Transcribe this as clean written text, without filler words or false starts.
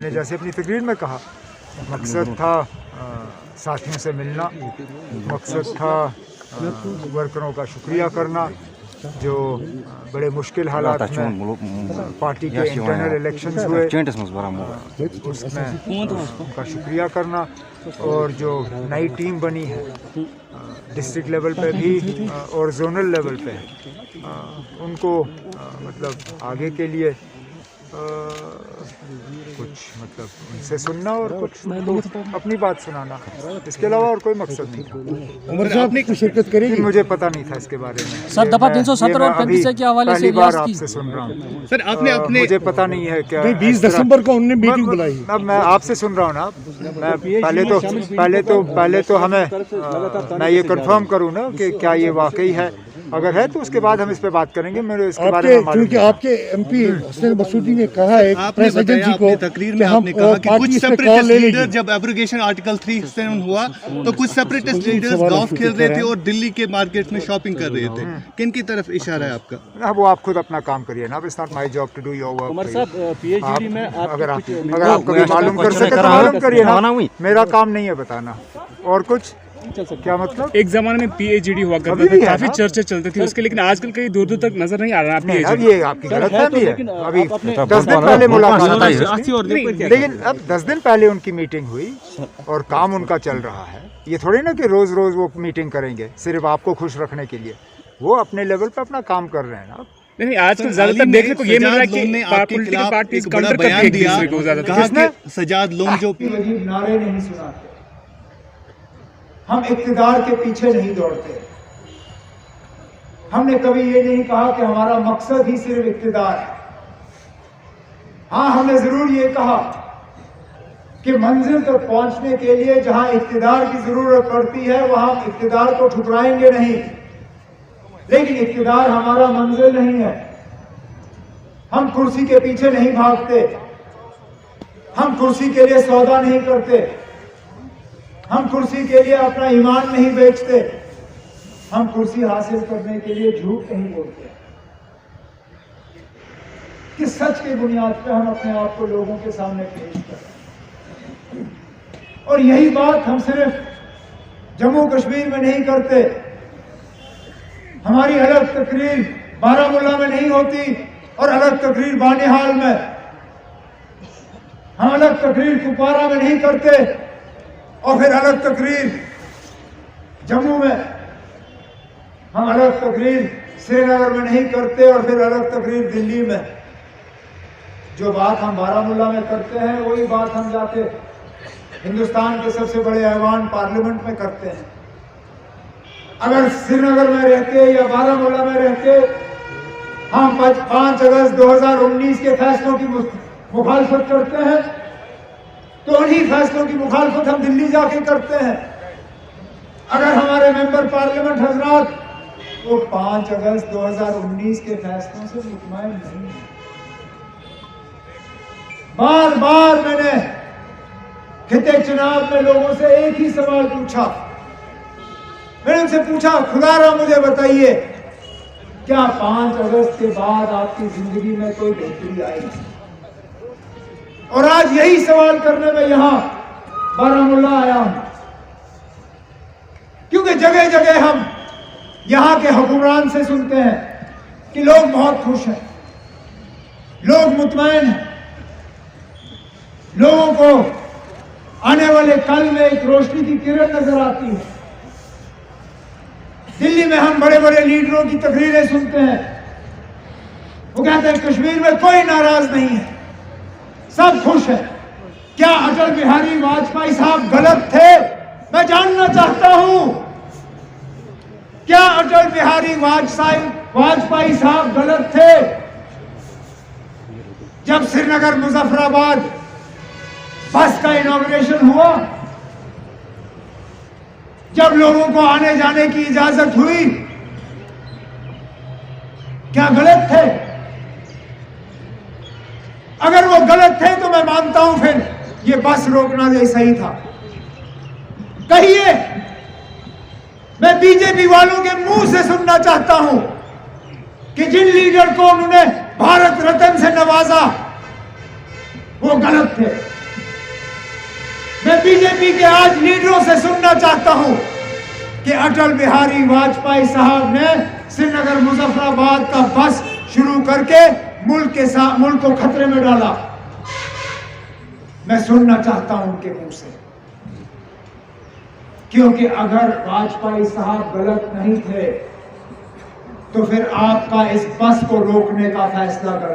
मैंने जैसे अपनी तकरीर में कहा, मकसद था साथियों से मिलना, मकसद था वर्करों का शुक्रिया करना जो बड़े मुश्किल हालात में पार्टी के इंटरनल इलेक्शंस हुए उसमें उनका शुक्रिया करना, और जो नई टीम बनी है डिस्ट्रिक्ट लेवल पे भी और जोनल लेवल पे उनको मतलब आगे के लिए कुछ मतलब उनसे सुनना और कुछ तो अपनी बात सुनाना, इसके अलावा और कोई मकसद नहीं था। उमर साहब ने कुछ शिरकत करेगी? मुझे पता नहीं था इसके बारे में। सर दफा 370 और 35 के हवाले से पहली बार आपसे सुन रहा हूँ सर। आपने अपने मुझे पता नहीं है क्या 20 दिसंबर को उन्होंने मीटिंग बुलाई। अब मैं आपसे सुन रहा हूँ ना, मैं पहले तो हमें मैं ये कंफर्म करूँ ना कि क्या ये वाकई है, अगर है तो उसके बाद हम इस पे बात करेंगे। मेरे इसके बारे में क्योंकि आपके एमपी हसन मसूदी ने कहा है प्रेस एजेंसी को, तकरीर में आपने कहा कि कुछ सेपरेटिस्ट लीडर जब एब्रोगेशन आर्टिकल 3 से हुआ तो कुछ सेपरेटिस्ट लीडर्स गोल्फ खेल रहे थे और दिल्ली के मार्केट में शॉपिंग कर रहे थे। किन की तरफ इशारा है आपका? अब वो आप खुद अपना काम करिए ना, it's not my job to do your work. Umar साहब पीएचडी में अगर आप कभी मालूम कर सके तो मालूम करिए ना, मेरा काम नहीं है बताना। और कुछ क्या मतलब? एक जमाने में पीएचडी हुआ करता था, काफी चर्चे चलते थे उसके, लेकिन आजकल कहीं दूर दूर तक नजर नहीं आ रहा पीएचडी। ये आपकी गलतफहमी है। अभी 10 दिन पहले मुलाकात हुई, लेकिन अब 10 दिन पहले उनकी मीटिंग हुई और काम उनका चल रहा है। ये थोड़ी ना कि रोज रोज वो मीटिंग करेंगे सिर्फ आपको खुश रखने के लिए, वो अपने लेवल पे अपना काम कर रहे हैं ना। नहीं, आजकल ज्यादातर देखने को ये मिल रहा है कि पॉलिटिकल पार्टीज काउंटर करती है एक दूसरे को ज्यादा। किसने? सजाद लोन जो अजीब नारे नहीं सुनाते, हम इक्तिदार के पीछे नहीं दौड़ते। हमने कभी ये नहीं कहा कि हमारा मकसद ही सिर्फ इक्तिदार है। हाँ, हमने जरूर ये कहा कि मंजिल तक पहुंचने के लिए जहां इक्तिदार की जरूरत पड़ती है वहां हम इक्तिदार को ठुकराएंगे नहीं, लेकिन इक्तिदार हमारा मंजिल नहीं है। हम कुर्सी के पीछे नहीं भागते, हम कुर्सी के लिए सौदा नहीं करते, हम कुर्सी के लिए अपना ईमान नहीं बेचते, हम कुर्सी हासिल करने के लिए झूठ नहीं बोलते। कि सच की बुनियाद पर हम अपने आप को लोगों के सामने पेश करें। और यही बात हम सिर्फ जम्मू कश्मीर में नहीं करते। हमारी अलग तकरीर बारामूला में नहीं होती और अलग तकरीर बानिहाल में, हम अलग तकरीर कुपवारा में नहीं करते और फिर अलग तकरीर जम्मू में, हम अलग तकरीर श्रीनगर में नहीं करते और फिर अलग तकरीर दिल्ली में। जो बात हम बारामूला में करते हैं वही बात हम जाके हिंदुस्तान के सबसे बड़े ऐवान पार्लियामेंट में करते हैं। अगर श्रीनगर में रहते या बारामूला में रहते हम 5 अगस्त 2019 के फैसलों की मुखालफत करते हैं तो उन्हीं फैसलों की मुखालफत हम दिल्ली जाके करते हैं। अगर हमारे मेंबर पार्लियामेंट हजरात वो 5 अगस्त 2019 के फैसलों से मुतमईन नहीं है। बार बार मैंने खिते चुनाव में लोगों से एक ही सवाल पूछा। मैंने उनसे पूछा, खुदारा मुझे बताइए क्या 5 अगस्त के बाद आपकी जिंदगी में कोई बेहतरी आई? और आज यही सवाल करने में यहां बारामूला आया हूं, क्योंकि जगह जगह हम यहां के हुक्मरान से सुनते हैं कि लोग बहुत खुश हैं, लोग मुतमईन हैं, लोगों को आने वाले कल में एक रोशनी की किरण नजर आती है। दिल्ली में हम बड़े बड़े लीडरों की तकरीरें सुनते हैं, वो कहते हैं कश्मीर में कोई नाराज नहीं है, सब खुश है। क्या अटल बिहारी वाजपेयी साहब गलत थे? मैं जानना चाहता हूं, क्या अटल बिहारी वाजपेयी साहब गलत थे जब श्रीनगर मुजफ्फराबाद बस का इनॉग्रेशन हुआ, जब लोगों को आने जाने की इजाजत हुई? क्या गलत थे? अगर वो गलत थे तो मैं मानता हूं फिर ये बस रोकना जो सही था। कहिए, मैं बीजेपी वालों के मुंह से सुनना चाहता हूं कि जिन लीडर को उन्होंने भारत रत्न से नवाजा, वो गलत थे। मैं बीजेपी के आज लीडरों से सुनना चाहता हूं कि अटल बिहारी वाजपेयी साहब ने श्रीनगर मुजफ्फराबाद का बस शुरू करके मुल्क को खतरे में डाला। मैं सुनना चाहता हूं उनके मुंह से, क्योंकि अगर वाजपेयी साहब गलत नहीं थे तो फिर आपका इस बस को रोकने का फैसला गलत